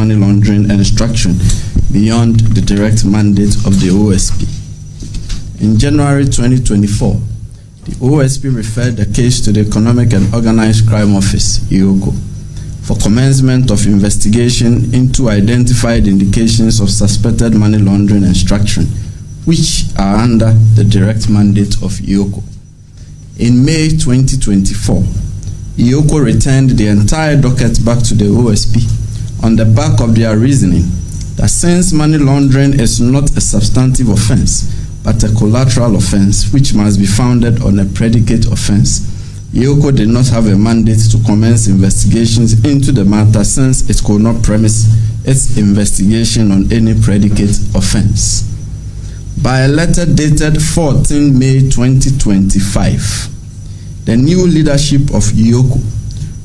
money laundering and extraction beyond the direct mandate of the OSP. In January 2024, the OSP referred the case to the Economic and Organized Crime Office, EOCO, for commencement of investigation into identified indications of suspected money laundering and extraction, which are under the direct mandate of EOCO. In May 2024, EOCO returned the entire docket back to the OSP on the back of their reasoning that since money laundering is not a substantive offense, but a collateral offense which must be founded on a predicate offense, EOCO did not have a mandate to commence investigations into the matter since it could not premise its investigation on any predicate offense. By a letter dated 14 May 2025, the new leadership of EOCO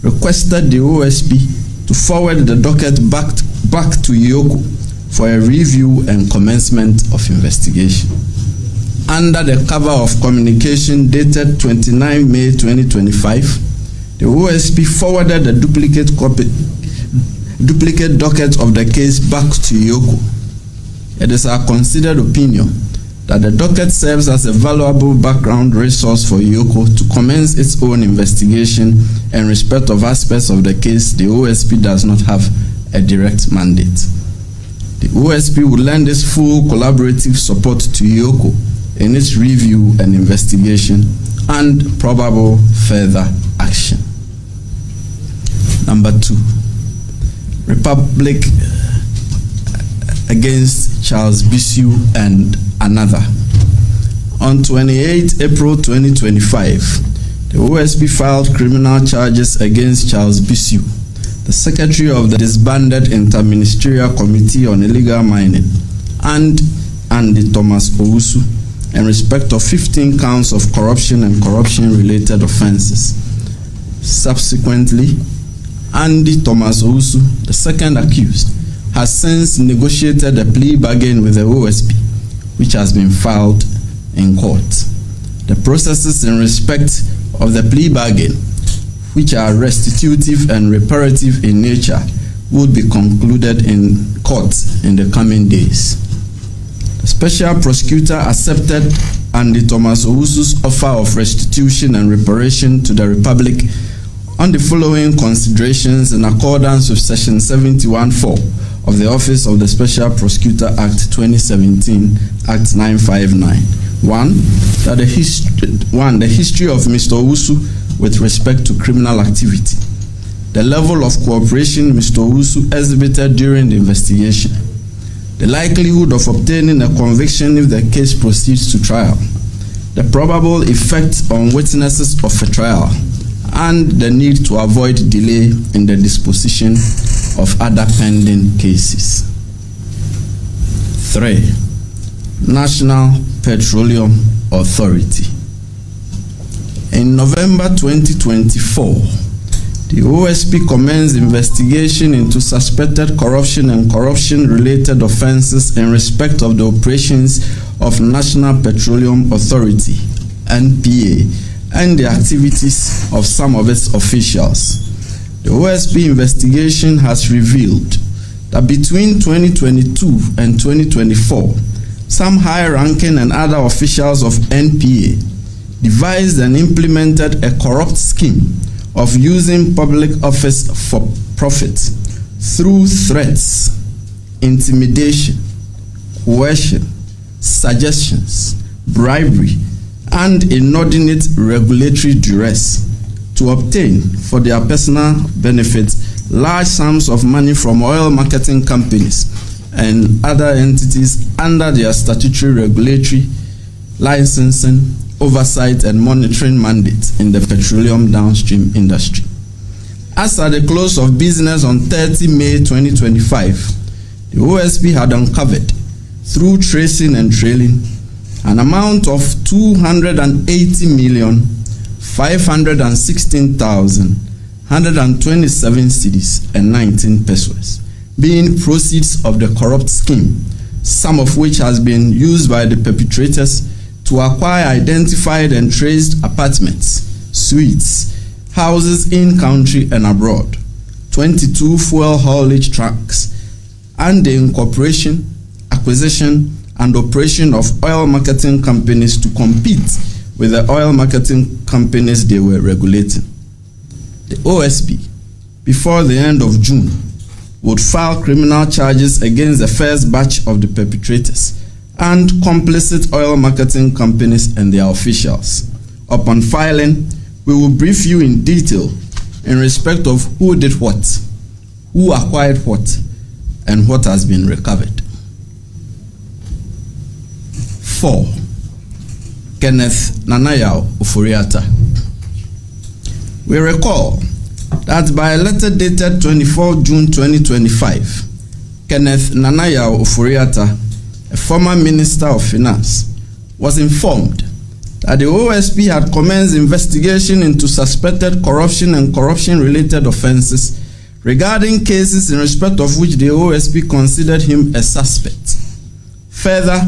requested the OSP to forward the docket back to EOCO for a review and commencement of investigation. Under the cover of communication dated 29 May 2025, the OSP forwarded the duplicate docket of the case back to EOCO. It is our considered opinion that the docket serves as a valuable background resource for EOCO to commence its own investigation in respect of aspects of the case the OSP does not have a direct mandate. The OSP will lend its full collaborative support to EOCO in its review and investigation and probable further action. Number 2, Republic against Charles Bissiou and another. On 28 April 2025, the OSP filed criminal charges against Charles Bissiou, the secretary of the disbanded Interministerial Committee on Illegal Mining, and Andy Thomas Owusu, in respect of 15 counts of corruption and corruption-related offenses. Subsequently, Andy Thomas Owusu, the second accused, has since negotiated a plea bargain with the OSP, which has been filed in court. The processes in respect of the plea bargain, which are restitutive and reparative in nature, would be concluded in court in the coming days. The special prosecutor accepted Andy Thomas Owusu's offer of restitution and reparation to the Republic on the following considerations in accordance with Section 71(4) of the Office of the Special Prosecutor Act 2017, Act 959. The history of Mr. Owusu with respect to criminal activity. The level of cooperation Mr. Owusu exhibited during the investigation. The likelihood of obtaining a conviction if the case proceeds to trial. The probable effect on witnesses of a trial, and the need to avoid delay in the disposition of other pending cases. 3. National Petroleum Authority. In November 2024, the OSP commenced investigation into suspected corruption and corruption-related offenses in respect of the operations of National Petroleum Authority, NPA, and the activities of some of its officials. The OSP investigation has revealed that between 2022 and 2024, some high-ranking and other officials of NPA devised and implemented a corrupt scheme of using public office for profit through threats, intimidation, coercion, suggestions, bribery, and inordinate regulatory duress to obtain for their personal benefit large sums of money from oil marketing companies and other entities under their statutory regulatory, licensing, oversight, and monitoring mandates in the petroleum downstream industry. As at the close of business on 30 May 2025, the OSP had uncovered, through tracing and trailing, an amount of 280,516,127 cedis and 19 pesos, being proceeds of the corrupt scheme, some of which has been used by the perpetrators to acquire identified and traced apartments, suites, houses in country and abroad, 22 fuel haulage trucks, and the incorporation, acquisition, and operation of oil marketing companies to compete with the oil marketing companies they were regulating. The OSP, before the end of June, would file criminal charges against the first batch of the perpetrators and complicit oil marketing companies and their officials. Upon filing, we will brief you in detail in respect of who did what, who acquired what, and what has been recovered. 4. Kenneth Nanayao Ofori-Atta. We recall that by a letter dated 24 June 2025, Kenneth Nanayao Ofori-Atta, a former Minister of Finance, was informed that the OSP had commenced investigation into suspected corruption and corruption-related offences regarding cases in respect of which the OSP considered him a suspect. Further,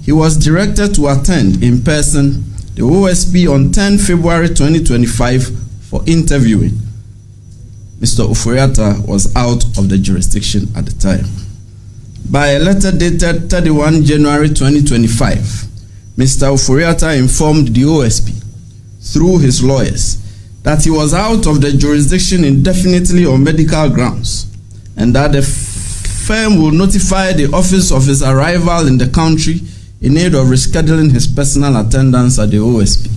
he was directed to attend in person the OSP on 10 February 2025 for interviewing. Mr. Ofori-Atta was out of the jurisdiction at the time. By a letter dated 31 January 2025, Mr. Ofori-Atta informed the OSP, through his lawyers, that he was out of the jurisdiction indefinitely on medical grounds, and that the firm will notify the office of his arrival in the country in aid of rescheduling his personal attendance at the OSP.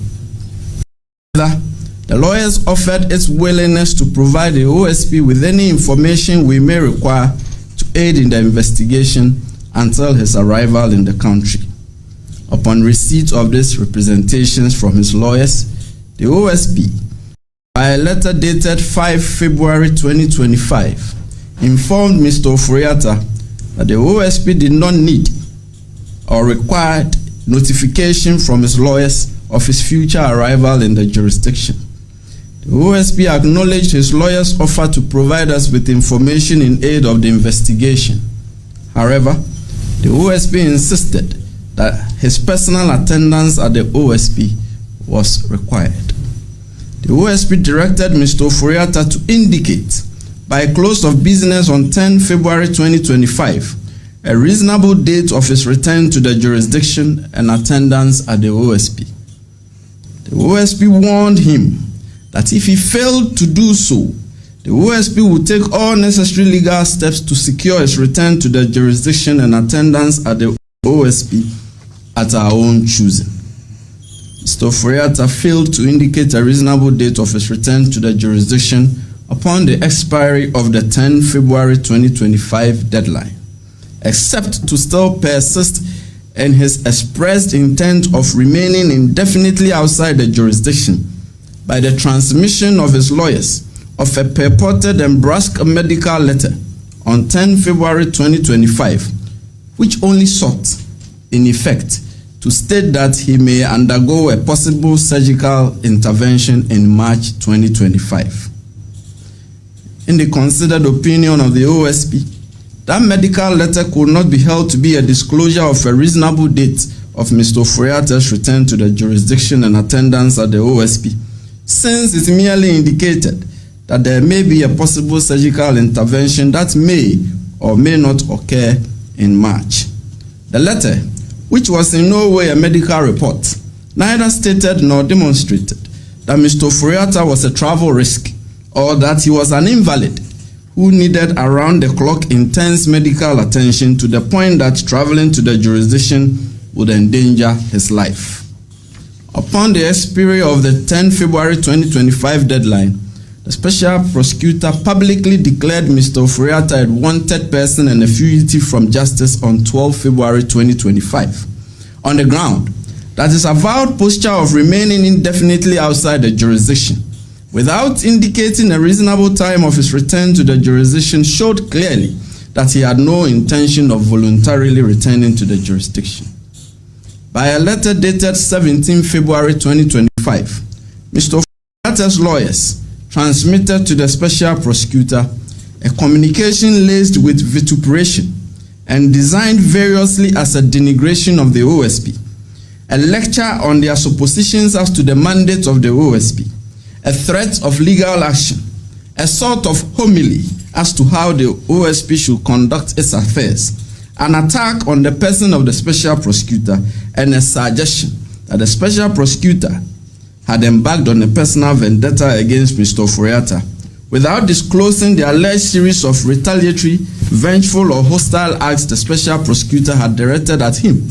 Further, the lawyers offered its willingness to provide the OSP with any information we may require to aid in the investigation until his arrival in the country. Upon receipt of these representations from his lawyers, the OSP, by a letter dated 5 February 2025, informed Mr. Ofori-Atta that the OSP did not need or required notification from his lawyers of his future arrival in the jurisdiction. The OSP acknowledged his lawyer's offer to provide us with information in aid of the investigation. However, the OSP insisted that his personal attendance at the OSP was required. The OSP directed Mr. Ofori-Atta to indicate by close of business on 10 February 2025 a reasonable date of his return to the jurisdiction and attendance at the OSP. The OSP warned him that if he failed to do so, the OSP would take all necessary legal steps to secure his return to the jurisdiction and attendance at the OSP at our own choosing. Mr. Ofori-Atta failed to indicate a reasonable date of his return to the jurisdiction upon the expiry of the 10 February 2025 deadline, except to still persist in his expressed intent of remaining indefinitely outside the jurisdiction by the transmission of his lawyers of a purported and brusque medical letter on 10 February 2025, which only sought, in effect, to state that he may undergo a possible surgical intervention in March 2025. In the considered opinion of the OSP, that medical letter could not be held to be a disclosure of a reasonable date of Mr. Ofori-Atta's return to the jurisdiction and attendance at the OSP, since it merely indicated that there may be a possible surgical intervention that may or may not occur in March. The letter, which was in no way a medical report, neither stated nor demonstrated that Mr. Ofori-Atta was a travel risk or that he was an invalid who needed around-the-clock intense medical attention to the point that traveling to the jurisdiction would endanger his life. Upon the expiry of the 10 February 2025 deadline, the special prosecutor publicly declared Mr. Ofori-Atta a wanted person and a fugitive from justice on 12 February 2025, on the ground that his avowed posture of remaining indefinitely outside the jurisdiction, without indicating a reasonable time of his return to the jurisdiction, showed clearly that he had no intention of voluntarily returning to the jurisdiction. By a letter dated 17 February 2025, Mr. Ofori-Atta's lawyers transmitted to the special prosecutor a communication laced with vituperation and designed variously as a denigration of the OSP, a lecture on their suppositions as to the mandate of the OSP, a threat of legal action, a sort of homily as to how the OSP should conduct its affairs, an attack on the person of the special prosecutor, and a suggestion that the special prosecutor had embarked on a personal vendetta against Mr. Ofori-Atta without disclosing the alleged series of retaliatory, vengeful, or hostile acts the special prosecutor had directed at him,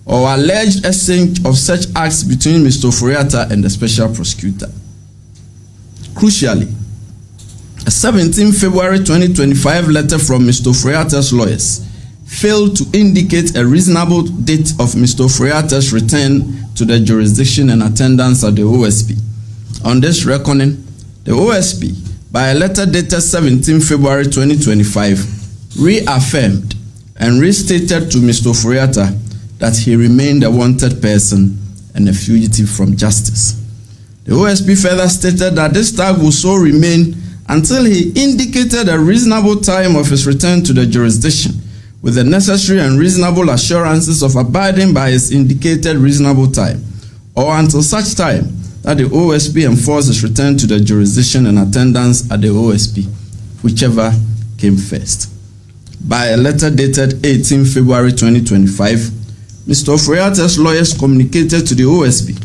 or alleged exchange of such acts between Mr. Ofori-Atta and the special prosecutor. Crucially, a 17 February 2025 letter from Mr. Ofori-Atta's lawyers failed to indicate a reasonable date of Mr. Ofori-Atta's return to the jurisdiction and attendance at the OSP. On this reckoning, the OSP, by a letter dated 17 February 2025, reaffirmed and restated to Mr. Ofori-Atta that he remained a wanted person and a fugitive from justice. The OSP further stated that this tag will so remain until he indicated a reasonable time of his return to the jurisdiction, with the necessary and reasonable assurances of abiding by his indicated reasonable time, or until such time that the OSP enforces return to the jurisdiction and attendance at the OSP, whichever came first. By a letter dated 18 February 2025, Mr. Ofori-Atta's lawyers communicated to the OSP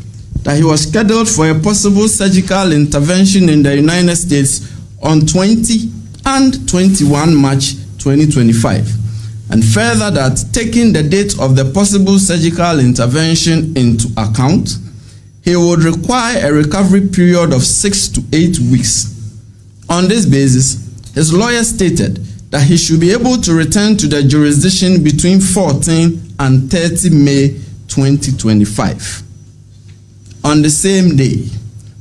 that he was scheduled for a possible surgical intervention in the United States on 20 and 21 March 2025, and further that, taking the date of the possible surgical intervention into account, he would require a recovery period of 6 to 8 weeks. On this basis, his lawyer stated that he should be able to return to the jurisdiction between 14 and 30 May 2025. On the same day,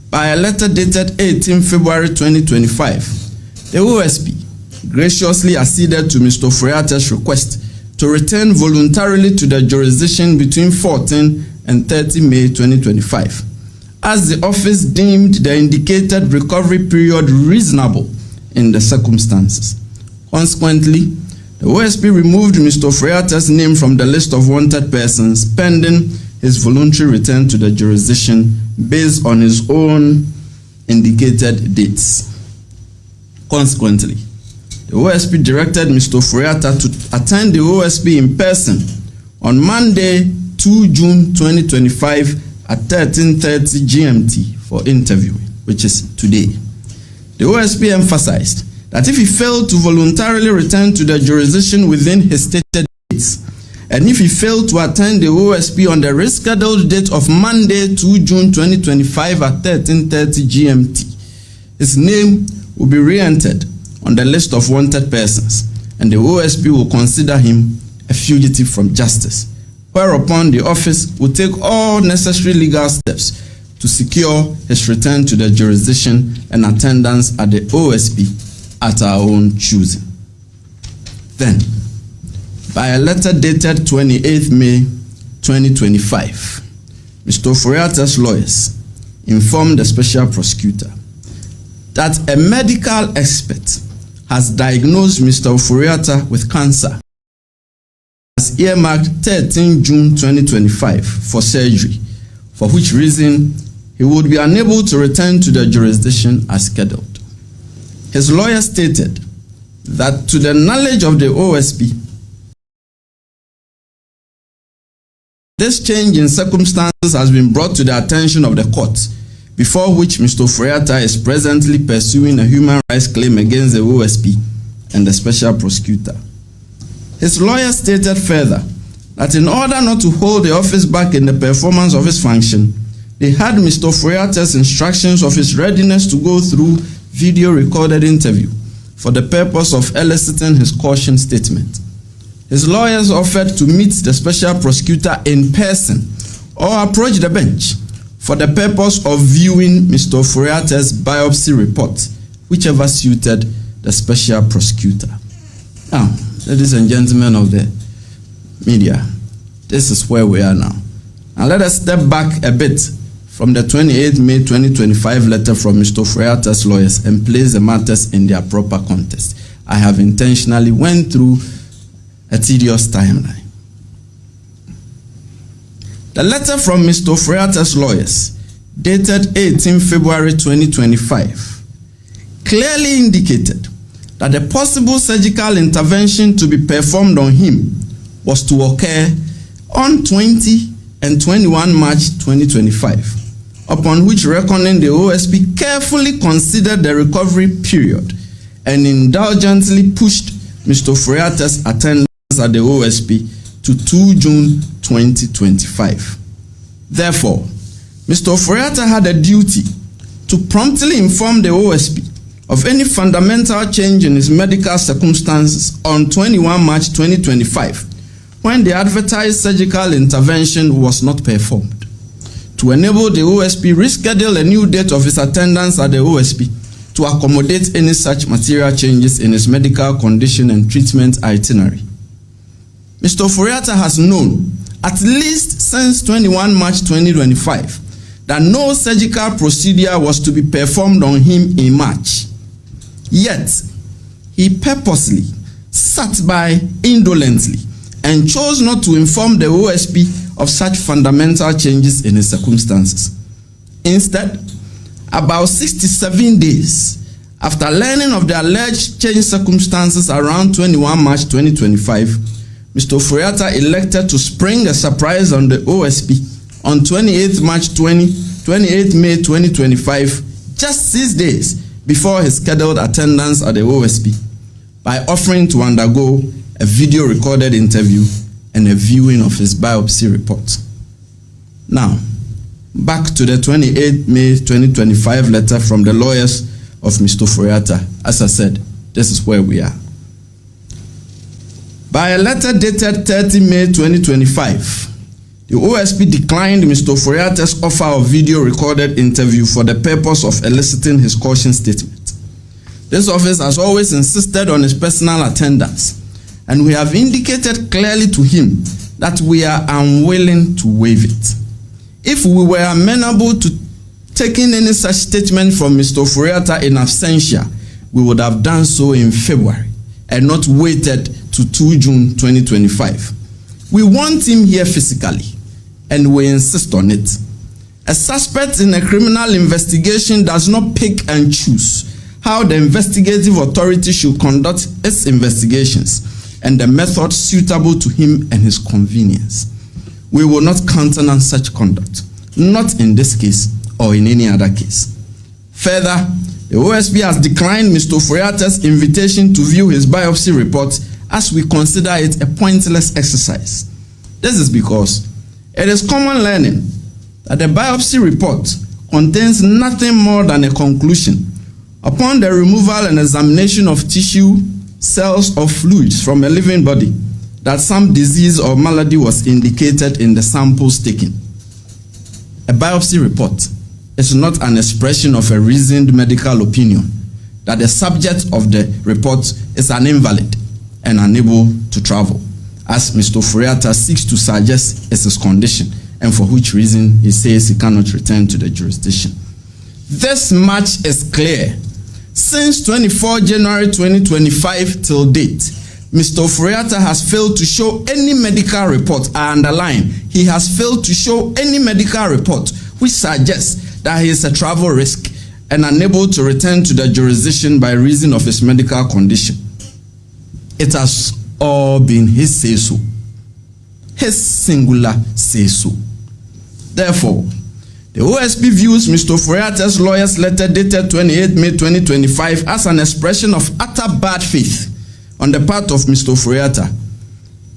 by a letter dated 18 February 2025, the OSP graciously acceded to Mr. Ofori-Atta's request to return voluntarily to the jurisdiction between 14 and 30 May 2025, as the office deemed the indicated recovery period reasonable in the circumstances. Consequently, the OSP removed Mr. Ofori-Atta's name from the list of wanted persons pending his voluntary return to the jurisdiction based on his own indicated dates. Consequently, the OSP directed Mr. Ofori-Atta to attend the OSP in person on Monday, 2 June 2025 at 13:30 GMT for interviewing, which is today. The OSP emphasized that if he failed to voluntarily return to the jurisdiction within his stated dates, and if he failed to attend the OSP on the rescheduled date of Monday, 2 June 2025 at 13:30 GMT, his name will be re-entered on the list of wanted persons, and the OSP will consider him a fugitive from justice, whereupon the office will take all necessary legal steps to secure his return to the jurisdiction and attendance at the OSP at our own choosing. Then, by a letter dated 28 May 2025, Mr. Ofori-Atta's lawyers informed the special prosecutor that a medical expert has diagnosed Mr. Ofori-Atta with cancer as earmarked 13 June 2025 for surgery, for which reason he would be unable to return to the jurisdiction as scheduled. His lawyer stated that to the knowledge of the OSP, this change in circumstances has been brought to the attention of the court, before which Mr. Ofori-Atta is presently pursuing a human rights claim against the OSP and the special prosecutor. His lawyer stated further that in order not to hold the office back in the performance of his function, they had Mr. Ofori-Atta's instructions of his readiness to go through video recorded interview for the purpose of eliciting his caution statement. His lawyers offered to meet the special prosecutor in person or approach the bench for the purpose of viewing Mr. Ofori-Atta's biopsy report, whichever suited the special prosecutor. Now, ladies and gentlemen of the media, this is where we are now. And let us step back a bit from the 28 May 2025 letter from Mr. Ofori-Atta's lawyers and place the matters in their proper context. I have intentionally went through a tedious timeline. The letter from Mr. Ofori-Atta's lawyers, dated 18 February 2025, clearly indicated that the possible surgical intervention to be performed on him was to occur on 20 and 21 March 2025, upon which reckoning the OSP carefully considered the recovery period and indulgently pushed Mr. Ofori-Atta's attendance at the OSP to 2 June 2025. Therefore, Mr. Ofori-Atta had a duty to promptly inform the OSP of any fundamental change in his medical circumstances on 21 March 2025, when the advertised surgical intervention was not performed, to enable the OSP reschedule a new date of his attendance at the OSP to accommodate any such material changes in his medical condition and treatment itinerary. Mr. Ofori-Atta has known, at least since 21 March 2025, that no surgical procedure was to be performed on him in March. Yet, he purposely sat by indolently and chose not to inform the OSP of such fundamental changes in his circumstances. Instead, about 67 days after learning of the alleged changed circumstances around 21 March 2025, Mr. Ofori-Atta elected to spring a surprise on the OSP on 28 May 2025, just 6 days before his scheduled attendance at the OSP, by offering to undergo a video recorded interview and a viewing of his biopsy report. Now, back to the 28 May 2025 letter from the lawyers of Mr. Ofori-Atta. As I said, this is where we are. By a letter dated 30 May 2025, the OSP declined Mr. Ofori-Atta's offer of video recorded interview for the purpose of eliciting his caution statement. This office has always insisted on his personal attendance, and we have indicated clearly to him that we are unwilling to waive it. If we were amenable to taking any such statement from Mr. Ofori-Atta in absentia, we would have done so in February and not waited to 2 June 2025. We want him here physically, and we insist on it. A suspect in a criminal investigation does not pick and choose how the investigative authority should conduct its investigations and the method suitable to him and his convenience. We will not countenance such conduct, not in this case or in any other case. Further, the OSP has declined Mr. Ofori-Atta's invitation to view his biopsy report, as we consider it a pointless exercise. This is because it is common learning that the biopsy report contains nothing more than a conclusion upon the removal and examination of tissue, cells, or fluids from a living body that some disease or malady was indicated in the samples taken. A biopsy report is not an expression of a reasoned medical opinion that the subject of the report is an invalid and unable to travel, as Mr. Ofori-Atta seeks to suggest is his condition, and for which reason he says he cannot return to the jurisdiction. This much is clear. Since 24 January 2025 till date, Mr. Ofori-Atta has failed to show any medical report. I underline, he has failed to show any medical report which suggests that he is a travel risk and unable to return to the jurisdiction by reason of his medical condition. It has all been his say-so, his singular say-so. Therefore, the OSP views Mr. Ofori-Atta's lawyer's letter dated 28 May 2025 as an expression of utter bad faith on the part of Mr. Ofori-Atta,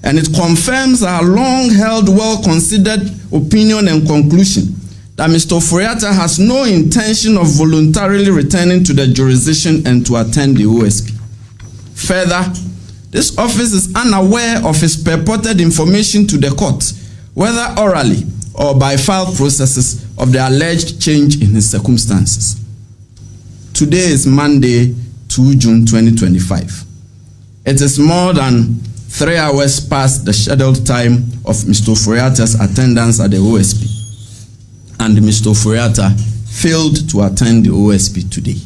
and it confirms our long-held, well-considered opinion and conclusion that Mr. Ofori-Atta has no intention of voluntarily returning to the jurisdiction and to attend the OSP. Further, this office is unaware of his purported information to the court, whether orally or by filed processes, of the alleged change in his circumstances. Today is Monday, 2 June 2025. It is more than 3 hours past the scheduled time of Mr. Ofori-Atta's attendance at the OSP, and Mr. Ofori-Atta failed to attend the OSP today.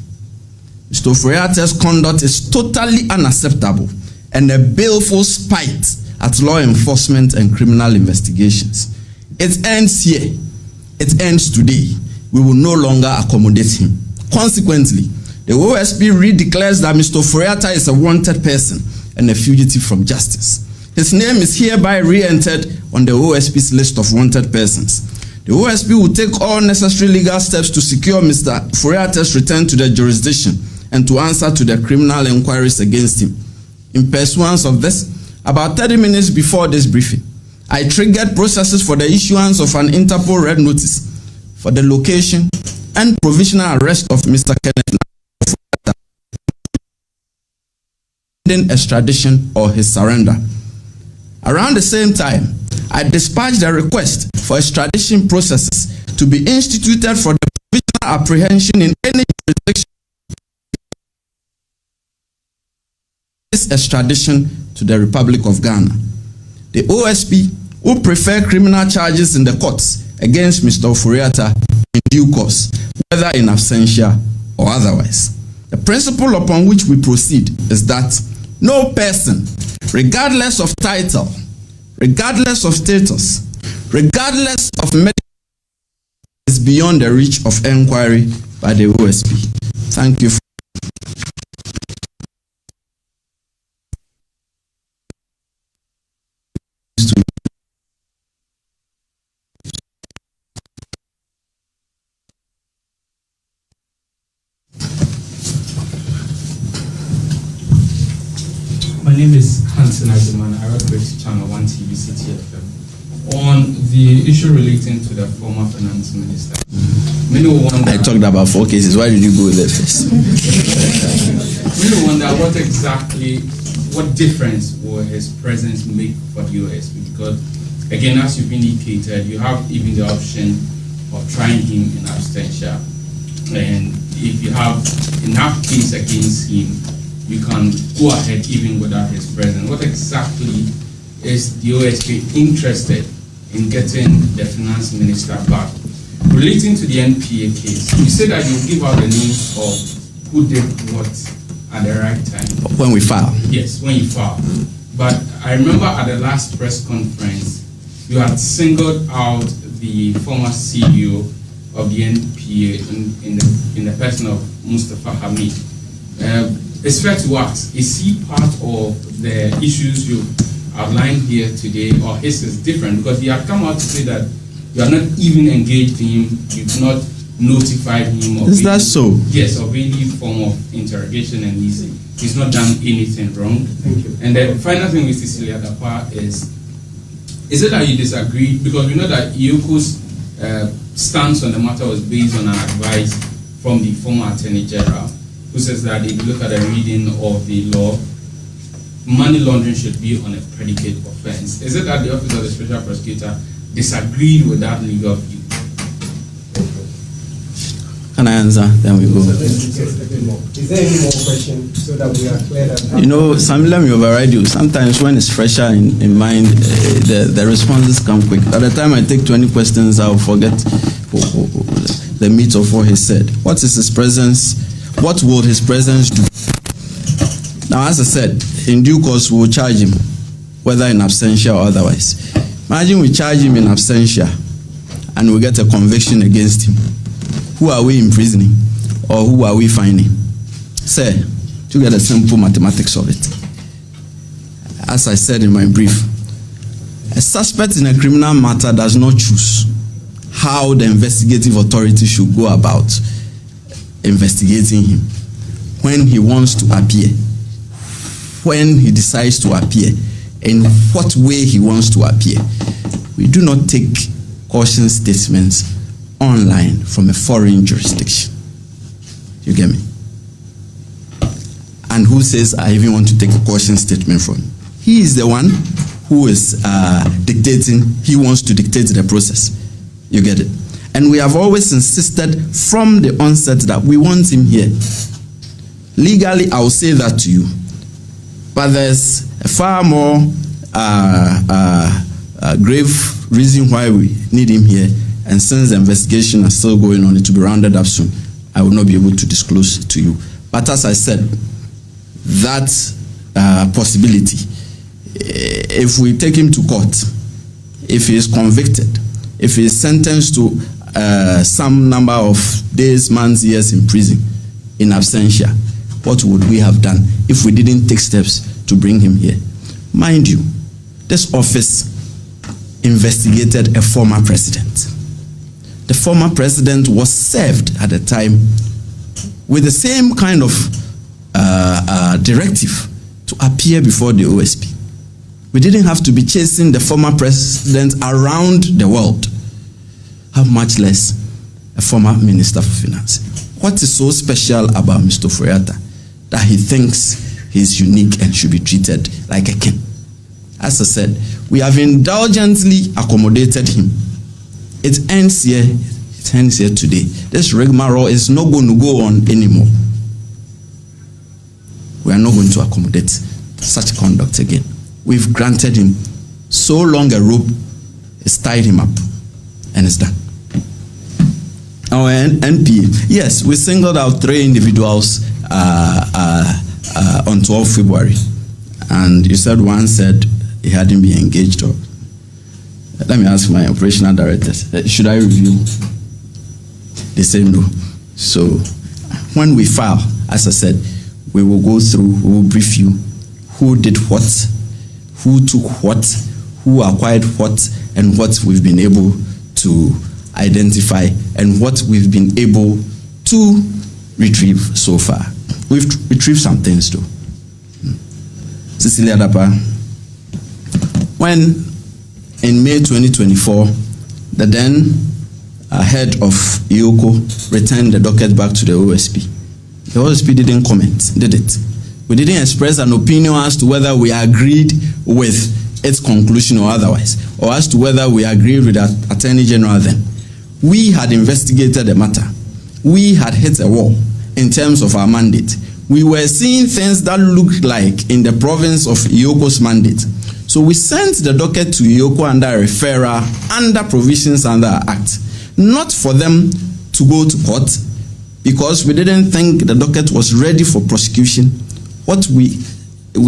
Mr. Ofori-Atta's conduct is totally unacceptable and a baleful spite at law enforcement and criminal investigations. It ends here. It ends today. We will no longer accommodate him. Consequently, The OSP redeclares that Mr. Ofori-Atta is a wanted person and a fugitive from justice. His name is hereby re-entered on the OSP's list of wanted persons. The OSP will take all necessary legal steps to secure Mr. Ofori-Atta's return to the jurisdiction and to answer to the criminal inquiries against him. In pursuance of this, about 30 minutes before this briefing, I triggered processes for the issuance of an Interpol red notice for the location and provisional arrest of Mr. Kenneth pending extradition or his surrender. Around the same time, I dispatched a request for extradition processes to be instituted for the provisional apprehension in any jurisdiction. This extradition to the Republic of Ghana. The OSP will prefer criminal charges in the courts against Mr. Ofori-Atta in due course, whether in absentia or otherwise. The principle upon which we proceed is that no person, regardless of title, regardless of status, regardless of medical, is beyond the reach of inquiry by the OSP. Thank you. My name is Hansen Ajiman. I operate Channel 1 TV CTFM. On the issue relating to the former finance minister, many wonder. I talked about 4 cases. Why did you go there first? Many wonder what difference will his presence make for the OSP? Because, again, as you've indicated, you have even the option of trying him in absentia. And if you have enough case against him, you can go ahead even without his presence. What exactly is the OSP interested in getting the finance minister back? Relating to the NPA case, you said that you give out the names of who did what at the right time. When we file? Yes, when you file. But I remember at the last press conference, you had singled out the former CEO of the NPA in the person of Mustafa Hamid. It's fair to ask, is he part of the issues you outlined here today, or his is different? Because he had come out to say that you are not even engaged him, you've not notified him of is that so? Yes, of any form of interrogation, and he's not done anything wrong. Thank you. And the final thing with Cecilia Dapa is it that you disagree? Because we know that Ioko's stance on the matter was based on an advice from the former Attorney General, who says that if you look at the reading of the law, money laundering should be on a predicate offense. Is it that the Office of the Special Prosecutor disagreed with that legal view? Can I answer? Then we go. Is there any more questions so that we are clear that... You know, some let me override you. Sometimes when it's fresher in mind, the responses come quick. By the time I take 20 questions, I'll forget the meat of what he said. What is his presence? What will his presence do? Now, as I said, in due course, we will charge him, whether in absentia or otherwise. Imagine we charge him in absentia and we get a conviction against him. Who are we imprisoning or who are we fining? Sir, to get a simple mathematics of it. As I said in my brief, a suspect in a criminal matter does not choose how the investigative authority should go about investigating him. When he wants to appear, when he decides to appear, in what way he wants to appear. We do not take caution statements online from a foreign jurisdiction. You get me? And who says I even want to take a caution statement from him? He is the one who is dictating, he wants to dictate the process. You get it? And we have always insisted from the onset that we want him here. Legally, I will say that to you. But there's a far more grave reason why we need him here. And since the investigation is still going on, it will be rounded up soon. I will not be able to disclose to you. But as I said, that possibility, if we take him to court, if he is convicted, if he is sentenced to some number of days, months, years in prison, in absentia, what would we have done if we didn't take steps to bring him here? Mind you, this office investigated a former president. The former president was served at the time with the same kind of directive to appear before the OSP. We didn't have to be chasing the former president around the world, how much less a former minister for finance. What is so special about Mr. Ofori-Atta that he thinks he's unique and should be treated like a king? As I said, we have indulgently accommodated him. It ends here. It ends here today. This rigmarole is not going to go on anymore. We are not going to accommodate such conduct again. We've granted him so long a rope, it's tied him up, and it's done. Our NPA, yes, we singled out 3 individuals on 12 February, and you said one said he hadn't been engaged. Or let me ask my operational directors, should I review? They say no. So when we file, as I said, we will go through, we will brief you who did what, who took what, who acquired what, and what we've been able to identify and what we've been able to retrieve so far. We've retrieved some things too. Cecilia Dapa, when in May 2024, the then head of IOCO returned the docket back to the OSP. The OSP didn't comment, did it? We didn't express an opinion as to whether we agreed with its conclusion or otherwise, or as to whether we agreed with the Attorney General then. We had investigated the matter. We had hit a wall in terms of our mandate. We were seeing things that looked like in the province of IOCO's mandate. So we sent the docket to IOCO under referral, under provisions under our act, not for them to go to court, because we didn't think the docket was ready for prosecution. What we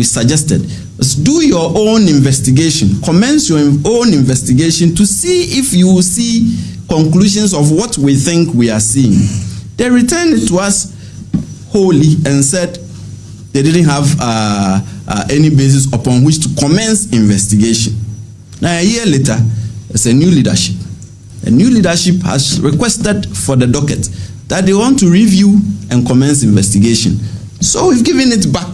suggested was do your own investigation, commence your own investigation to see if you will see conclusions of what we think we are seeing. They returned it to us wholly and said they didn't have any basis upon which to commence investigation. Now a year later, there's a new leadership. The new leadership has requested for the docket that they want to review and commence investigation. So we've given it back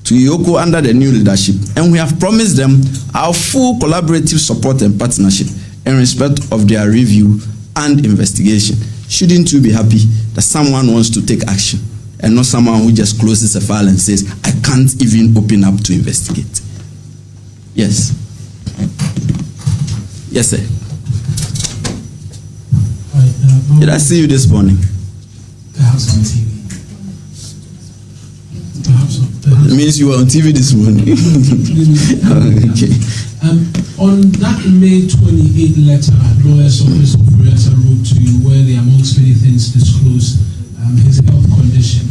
to IOCO under the new leadership, and we have promised them our full collaborative support and partnership in respect of their review and investigation. Shouldn't you be happy that someone wants to take action and not someone who just closes a file and says, I can't even open up to investigate? Yes. Yes, sir. Did I see you this morning? Perhaps on TV. It means you were on TV this morning. Okay. On that May 28 letter, lawyers of Mr. Ofori-Atta wrote to you, where they, amongst many things, disclosed his health condition.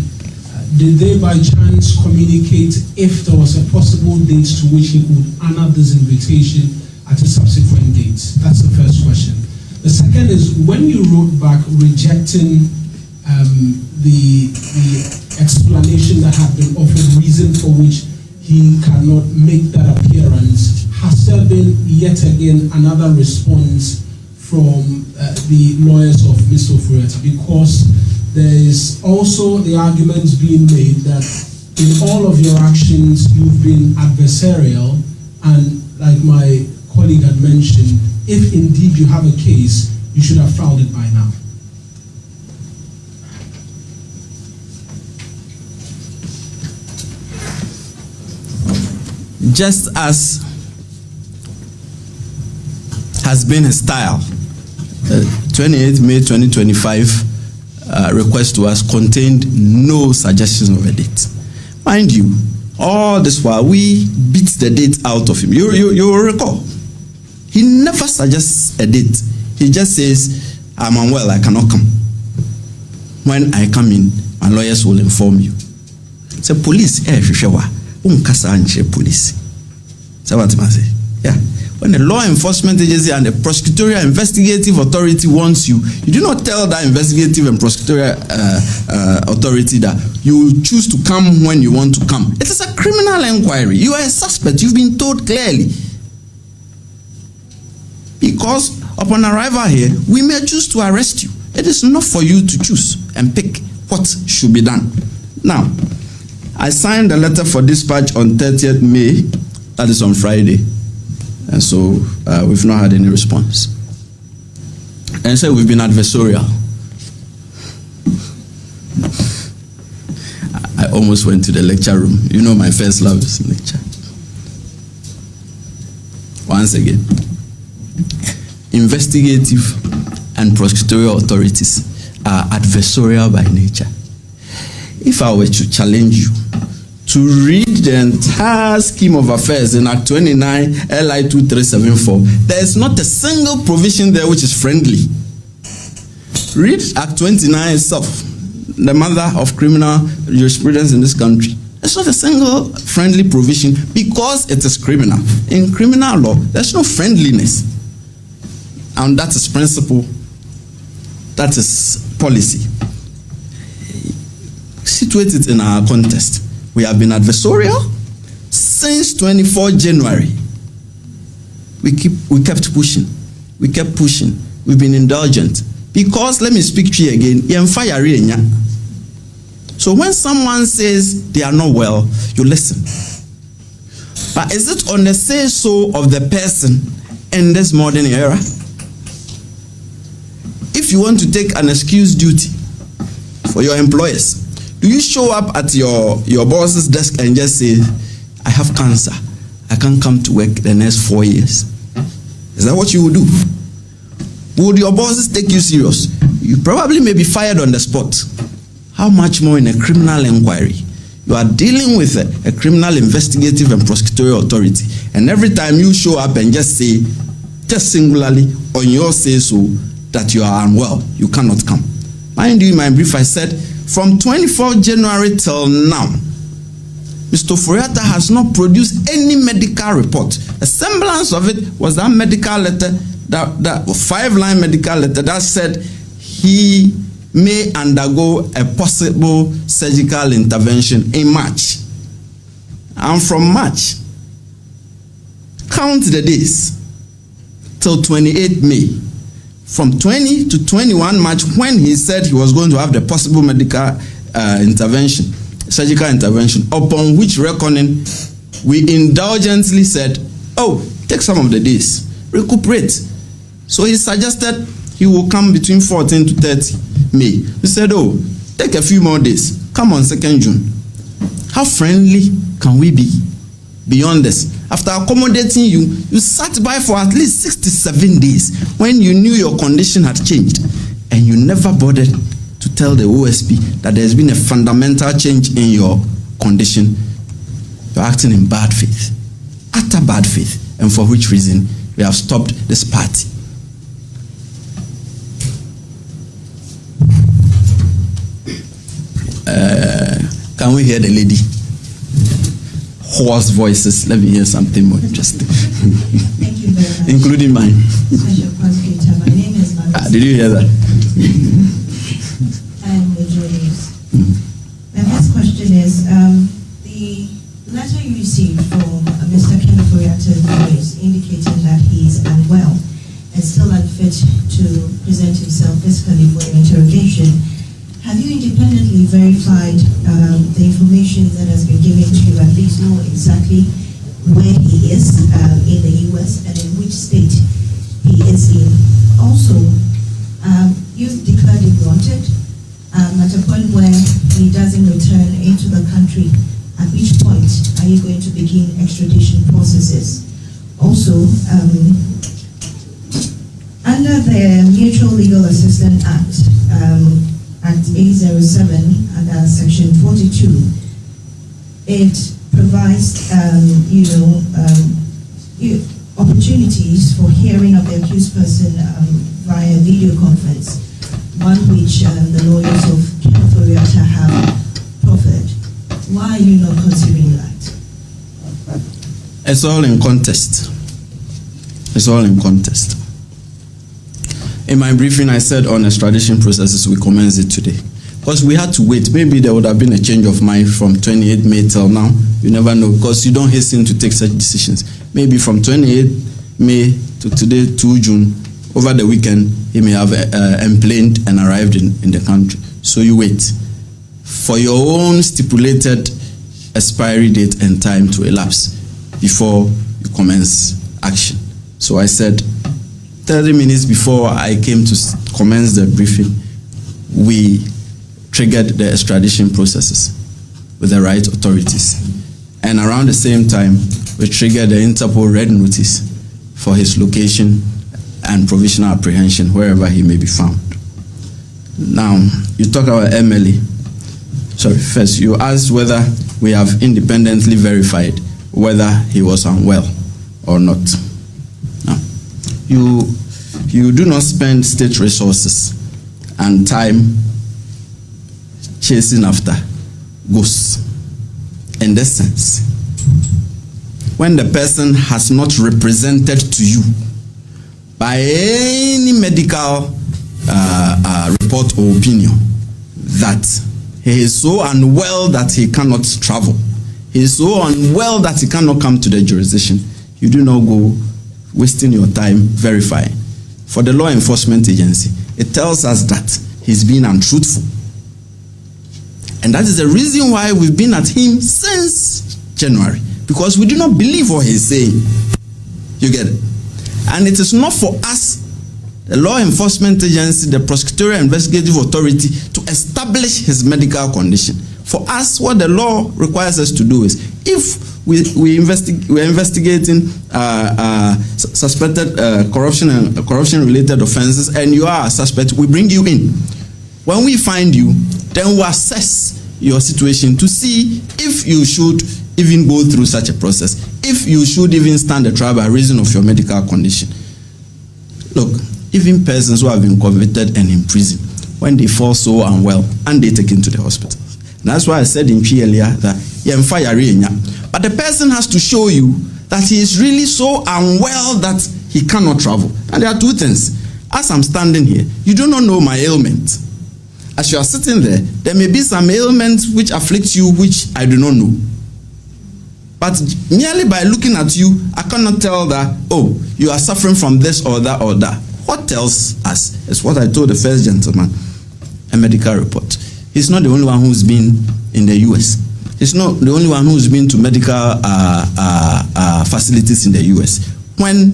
Did they by chance communicate if there was a possible date to which he could honor this invitation at a subsequent date? That's the first question. The second is, when you wrote back rejecting the explanation that had been offered, reason for which he cannot make that appearance, has there been yet again another response from the lawyers of Mr. Ofori-Atta? Because there is also the arguments being made that in all of your actions you've been adversarial, and like my colleague had mentioned, if indeed you have a case, you should have filed it by now. Just as has been his style, 28 May 2025 request to us contained no suggestions of a date. Mind you, all this while we beat the date out of him. You will recall, he never suggests a date. He just says, I'm unwell, I cannot come. When I come in, my lawyers will inform you. Say, police, police. So what I say? Yeah. When a law enforcement agency and a prosecutorial investigative authority wants you, you do not tell that investigative and prosecutorial authority that you will choose to come when you want to come. It is a criminal inquiry. You are a suspect. You've been told clearly. Because upon arrival here, we may choose to arrest you. It is not for you to choose and pick what should be done. Now, I signed a letter for dispatch on 30th May, that is on Friday. And so we've not had any response. And so we've been adversarial. I almost went to the lecture room. You know my first love is lecture. Once again, investigative and prosecutorial authorities are adversarial by nature. If I were to challenge you to read the entire scheme of affairs in Act 29 LI 2374, there is not a single provision there which is friendly. Read Act 29 itself, the mother of criminal jurisprudence in this country. There's not a single friendly provision because it is criminal. In criminal law, there's no friendliness. And that is principle, that is policy. Situate it in our context. We have been adversarial since 24 January. We kept pushing. We kept pushing. We've been indulgent. Because, let me speak to you again, so when someone says they are not well, you listen. But is it on the say-so of the person in this modern era? If you want to take an excuse duty for your employers, do you show up at your boss's desk and just say, I have cancer, I can't come to work the next 4 years? Is that what you would do? Would your bosses take you serious? You probably may be fired on the spot. How much more in a criminal inquiry? You are dealing with a criminal investigative and prosecutorial authority, and every time you show up and just say, just singularly on your say-so, that you are unwell, you cannot come. Mind you, in my brief I said, from 24 January till now, Mr. Ofori-Atta has not produced any medical report. A semblance of it was that medical letter, that 5-line medical letter that said he may undergo a possible surgical intervention in March. And from March, count the days till 28 May. From 20 to 21 March, when he said he was going to have the possible medical intervention, surgical intervention, upon which reckoning we indulgently said, oh, take some of the days, recuperate. So he suggested he will come between 14 to 30 May. We said, oh, take a few more days, come on 2nd June. How friendly can we be beyond this? After accommodating you, you sat by for at least 67 days when you knew your condition had changed, and you never bothered to tell the OSP that there's been a fundamental change in your condition. You're acting in bad faith, utter bad faith, and for which reason we have stopped this party. Can we hear the lady? Hoarse voices. Let me hear something more interesting. Thank you very much. Including mine. Special prosecutor. My name is Marissa. Did you hear that? I'm the Julius. My first question is, the letter you received from Mr. Ofori-Atta's lawyers indicating that he is unwell and still unfit to present himself physically for your interrogation. Have you independently verified the information that has been given to you, at least know exactly where he is in the US and in which state he is in? Also, you've declared him wanted at a point where he doesn't return into the country. At which point are you going to begin extradition processes? Also, under the Mutual Legal Assistance Act, Act 807 under Section 42, it provides, opportunities for hearing of the accused person via video conference, one which the lawyers of Ofori-Atta have proffered. Why are you not considering that? It's all in context. It's all in context. In my briefing, I said on extradition processes, we commence it today. Because we had to wait. Maybe there would have been a change of mind from 28 May till now. You never know, because you don't hasten to take such decisions. Maybe from 28 May to today, 2 June, over the weekend, he may have emplaned and arrived in the country. So you wait for your own stipulated expiry date and time to elapse before you commence action. So I said 30 minutes before I came to commence the briefing, we triggered the extradition processes with the right authorities. And around the same time, we triggered the Interpol red notice for his location and provisional apprehension wherever he may be found. Now, you talk about MLA. Sorry, first you asked whether we have independently verified whether he was unwell or not. Now, you do not spend state resources and time chasing after ghosts. In this sense, when the person has not represented to you by any medical report or opinion that he is so unwell that he cannot travel, he is so unwell that he cannot come to the jurisdiction, you do not go wasting your time verifying. For the law enforcement agency, it tells us that he's been untruthful. And that is the reason why we've been at him since January, because we do not believe what he's saying. You get it? And it is not for us, the law enforcement agency, the prosecutorial investigative authority, to establish his medical condition. For us, what the law requires us to do is, if we're investigating suspected corruption and corruption-related offenses, and you are a suspect, we bring you in. When we find you, then we assess your situation to see if you should even go through such a process, if you should even stand a trial by reason of your medical condition. Look, even persons who have been convicted and imprisoned, when they fall so unwell, and they taken to the hospital. And that's why I said in P earlier that but the person has to show you that he is really so unwell that he cannot travel. And there are two things. As I'm standing here, you do not know my ailment. As you are sitting there may be some ailments which afflict you which I do not know. But merely by looking at you, I cannot tell that, oh, you are suffering from this or that or that. What tells us is what I told the first gentleman, a medical report. He's not the only one who's been in the US. He's not the only one who's been to medical facilities in the US. When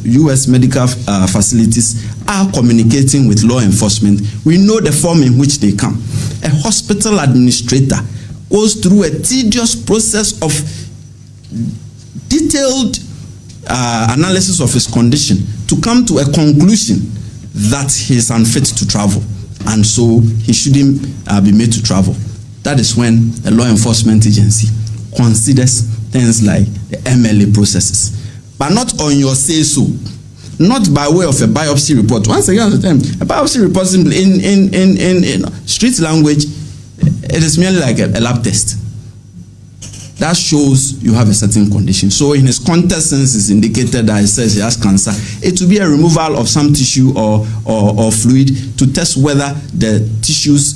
US medical facilities are communicating with law enforcement, we know the form in which they come. A hospital administrator goes through a tedious process of detailed analysis of his condition to come to a conclusion that he is unfit to travel, and so he shouldn't be made to travel. That is when a law enforcement agency considers things like the MLA processes, but not on your say-so, not by way of a biopsy report. Once again, a biopsy report in street language, it is merely like a lab test. That shows you have a certain condition. So in his context sense, it's indicated that he says he has cancer. It will be a removal of some tissue or fluid to test whether the tissues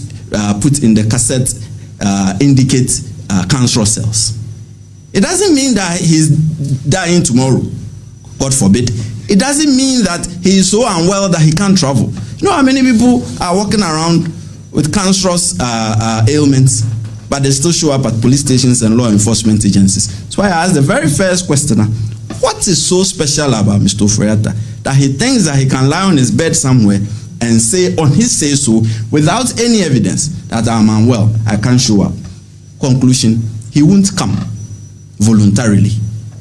put in the cassette indicate cancerous cells. It doesn't mean that he's dying tomorrow, God forbid. It doesn't mean that he is so unwell that he can't travel. You know how many people are walking around with cancerous ailments, but they still show up at police stations and law enforcement agencies. So I asked the very first questioner, what is so special about Mr. Ofori-Atta that he thinks that he can lie on his bed somewhere and say on his say-so without any evidence that I'm unwell, I can't show up? Conclusion, he won't come voluntarily.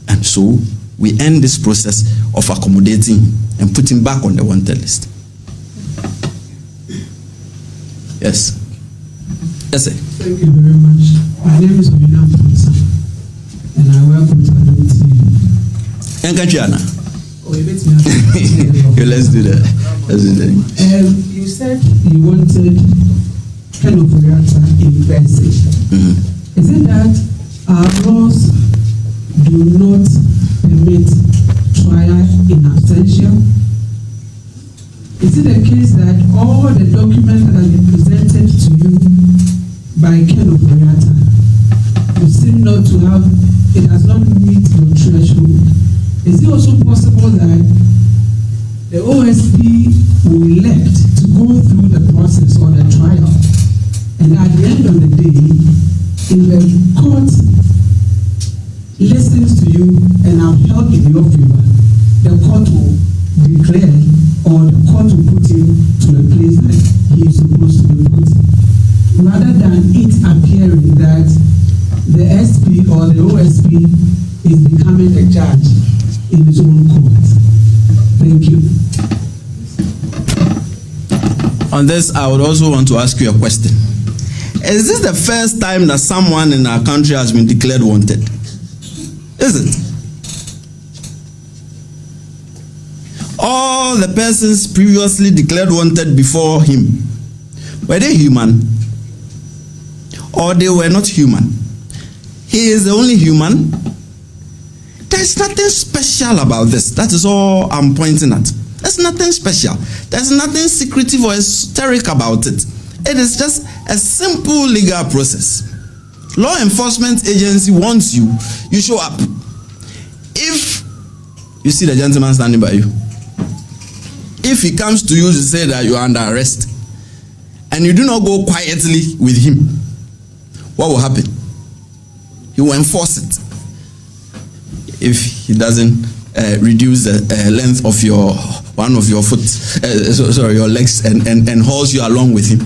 And so we end this process of accommodating him and put him back on the wanted list. Yes. Yes, sir. Thank you very much. My name is Obina Fonsa, and I work with Adult TV. Let's do that. You said you wanted Ken Ofori-Atta in person. Is it that our laws do not permit trial in absentia? Is it the case that all the documents that have been presented to you by Ken Ofori-Atta, you seem not to have, it has not met your threshold? Is it also possible that the OSP will elect to go through the process or the trial, and at the end of the day, if the court listens to you and are held in your favor, the court will declare, or the court will put him to a place that he is supposed to be put, rather than it appearing that the SP or the OSP is becoming a judge in his own court. Thank you. On this, I would also want to ask you a question. Is this the first time that someone in our country has been declared wanted? Is it? All the persons previously declared wanted before him, were they human? Or they were not human? He is the only human. There's nothing special about this. That is all I'm pointing at. There's nothing special. There's nothing secretive or esoteric about it. It is just a simple legal process. Law enforcement agency wants you, you show up. If you see the gentleman standing by you, if he comes to you to say that you are under arrest, and you do not go quietly with him, what will happen? He will enforce it. If he doesn't reduce the length of one of your foot, your legs, and hauls you along with him.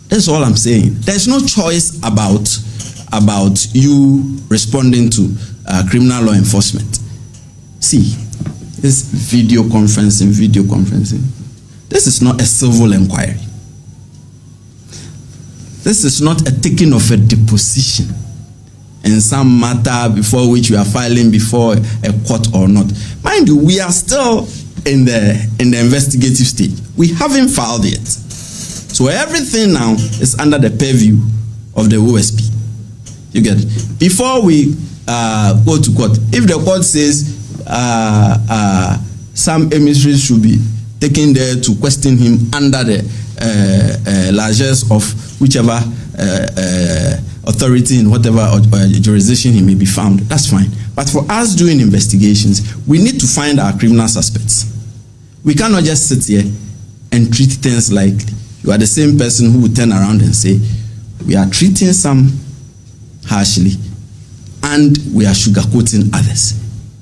That's all I'm saying. There's no choice about you responding to criminal law enforcement. See, this video conferencing. This is not a civil inquiry. This is not a taking of a deposition in some matter before which you are filing before a court or not. Mind you, we are still in the investigative stage. We haven't filed yet. So everything now is under the purview of the OSP. You get it? Before we go to court, if the court says some emissaries should be taken there to question him under the largesse of whichever authority in whatever jurisdiction he may be found, that's fine. But for us doing investigations, we need to find our criminal suspects. We cannot just sit here and treat things like you are the same person who will turn around and say, we are treating some harshly and we are sugarcoating others.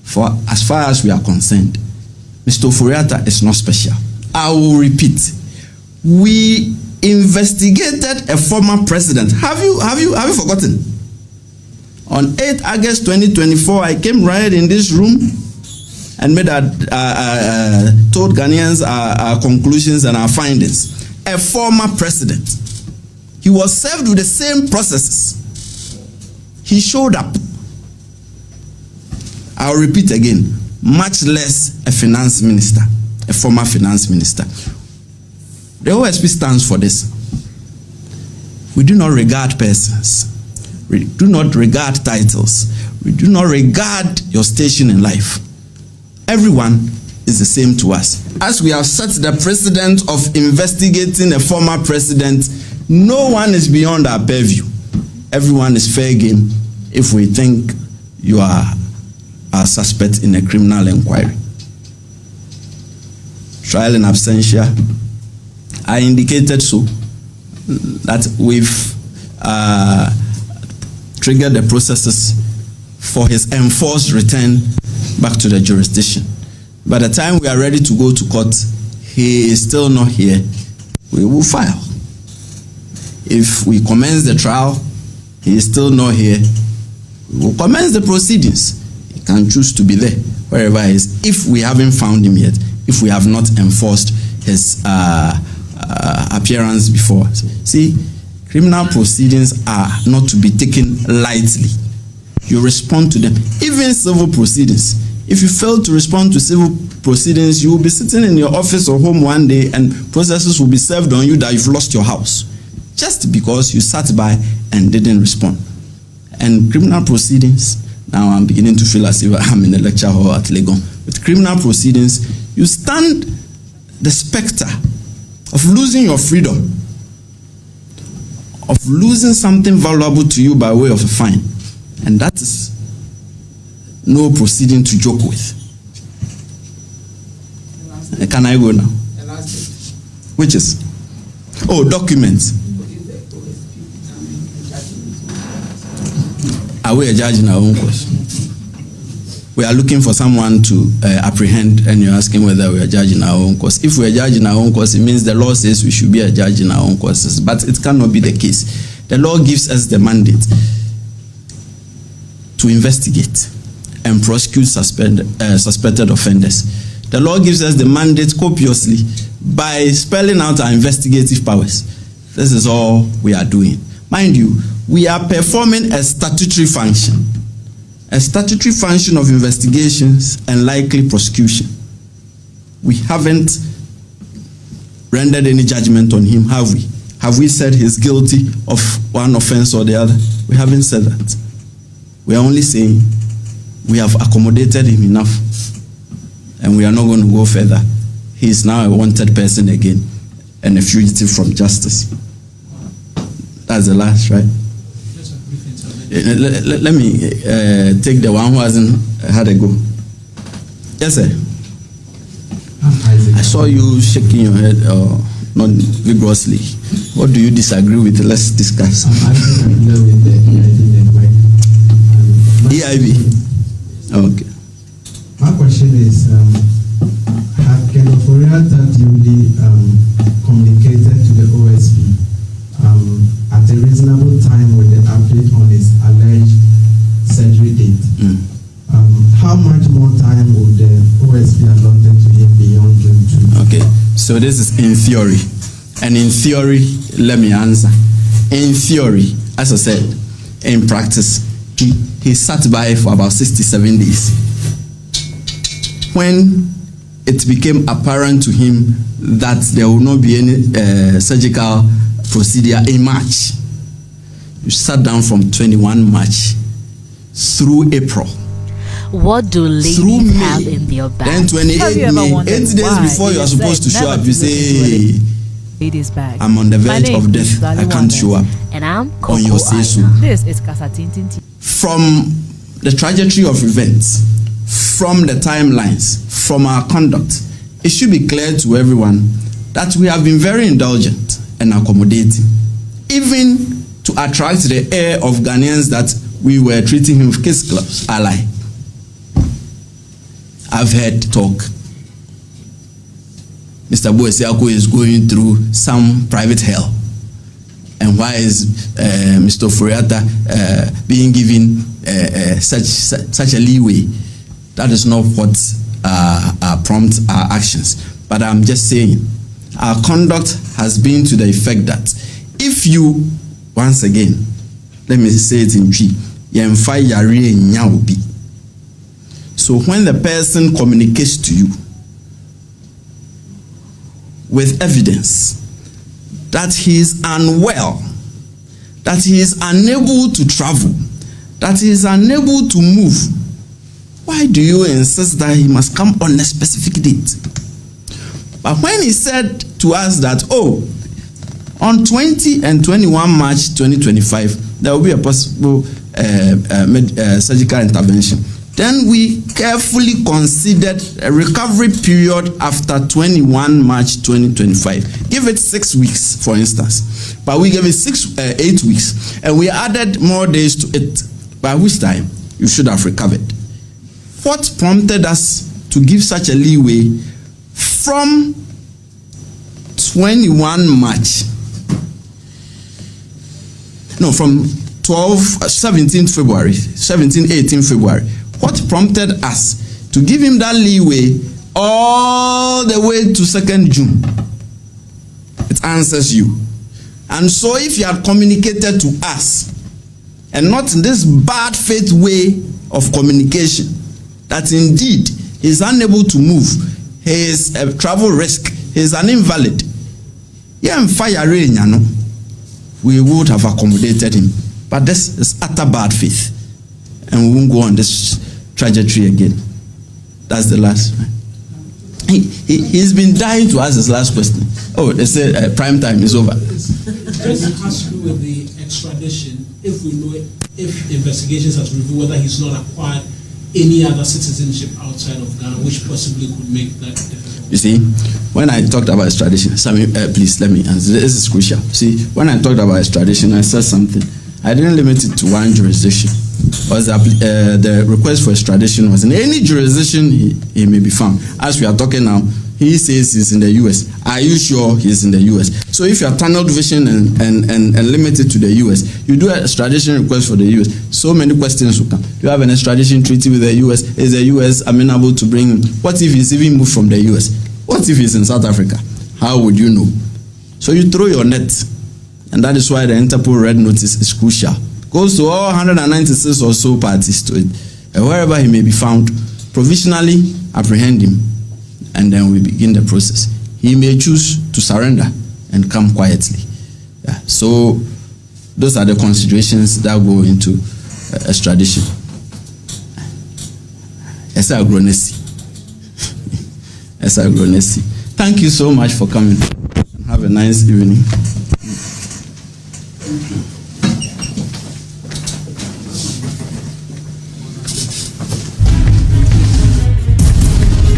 For as far as we are concerned, Mr. Ofori-Atta is not special. I will repeat. We investigated a former president. Have you forgotten? On 8 August 2024, I came right in this room and made told Ghanaians our conclusions and our findings. A former president. He was served with the same processes. He showed up. I'll repeat again, much less a finance minister, a former finance minister. The OSP stands for this. We do not regard persons. We do not regard titles. We do not regard your station in life. Everyone is the same to us. As we have set the precedent of investigating a former president, no one is beyond our purview. Everyone is fair game if we think you are a suspect in a criminal inquiry. Trial in absentia. I indicated so that we've triggered the processes for his enforced return back to the jurisdiction. By the time we are ready to go to court, he is still not here. We will file. If we commence the trial, he is still not here. We will commence the proceedings. He can choose to be there, wherever he is, if we haven't found him yet, if we have not enforced his appearance before. See, criminal proceedings are not to be taken lightly. You respond to them. Even civil proceedings. If you fail to respond to civil proceedings, you will be sitting in your office or home one day and processes will be served on you that you've lost your house. Just because you sat by and didn't respond. And criminal proceedings, Now I'm beginning to feel as if I'm in a lecture hall at Legon. With criminal proceedings, you stand the specter of losing your freedom, of losing something valuable to you by way of a fine. And that is no proceeding to joke with. Can I go now? Which is? Oh, documents. Are we a judge in our own cause? We are looking for someone to apprehend, and you're asking whether we are judging our own cause. If we are judging our own cause, it means the law says we should be a judge in our own causes, but it cannot be the case. The law gives us the mandate to investigate and prosecute suspected offenders. The law gives us the mandate copiously by spelling out our investigative powers. This is all we are doing. Mind you, we are performing a statutory function of investigations and likely prosecution. We haven't rendered any judgment on him, have we? Have we said he's guilty of one offense or the other? We haven't said that. We are only saying we have accommodated him enough, and we are not going to go further. He is now a wanted person again and a fugitive from justice. That's the last, right? Let me take the one who hasn't had a go. Yes, sir. I saw you shaking your head not vigorously. What do you disagree with? Let's discuss. EIB. Okay. My question is, have Ofori-Atta duly communicated to the OSP at a reasonable time with the update on his alleged surgery date? How much more time would the OSP allotted to him beyond June 2? Okay, so this is in theory. And in theory, let me answer. In theory, as I said, in practice, he sat by for about 67 days. When it became apparent to him that there will not be any surgical procedure in March, you sat down from 21 March through April. What do ladies have in their bag? Then 28 May, 8 days before you are supposed to show up, you say, hey, ladies bag. I'm on the verge of death. I can't show up. And I'm on your say-so. This is Kasatintin. From the trajectory of events, from the timelines, from our conduct, it should be clear to everyone that we have been very indulgent and accommodating, even to attract the air of Ghanaians that we were treating him with kiss gloves, ally. I've heard talk. Mr. Boesiako is going through some private hell. And why is Mr. Ofori-Atta being given such a leeway? That is not what prompts our actions. But I'm just saying, our conduct has been to the effect that if you, once again, let me say it in G, so when the person communicates to you with evidence that he is unwell, that he is unable to travel, that he is unable to move, why do you insist that he must come on a specific date? But when he said to us that, oh, on 20 and 21 March 2025, there will be a possible surgical intervention, then we carefully considered a recovery period after 21 March 2025. Give it 6 weeks, for instance. But we gave it 8 weeks, and we added more days to it, by which time you should have recovered. What prompted us to give such a leeway from 21 March? No, from 17 February, 18 February. What prompted us to give him that leeway all the way to 2nd June? It answers you. And so if you had communicated to us, and not in this bad faith way of communication, that indeed he is unable to move, he is a travel risk, he is an invalid, we would have accommodated him. But this is utter bad faith. and we won't go on this trajectory again. That's the last. He's been dying to ask his last question. Oh, they said prime time is over. This has to do with the extradition. If we know, if investigations has revealed whether he's not acquired any other citizenship outside of Ghana, which possibly could make that difficult. You see, when I talked about extradition, Sammy, please let me answer. This is crucial. See, when I talked about extradition, I said something. I didn't limit it to one jurisdiction. The request for extradition was in any jurisdiction he may be found. As we are talking now, he says he's in the US. Are you sure he's in the US? So if you are tunneled vision and limited to the US, you do an extradition request for the US. So many questions will come. Do you have an extradition treaty with the US? Is the US amenable to bring him? What if he's even moved from the US? What if he's in South Africa? How would you know? So you throw your net. And that is why the Interpol Red Notice is crucial. Goes to all 196 or so parties to it. And wherever he may be found, provisionally apprehend him. And then we begin the process. He may choose to surrender and come quietly. Yeah. So those are the considerations that go into extradition. Thank you so much for coming. Have a nice evening.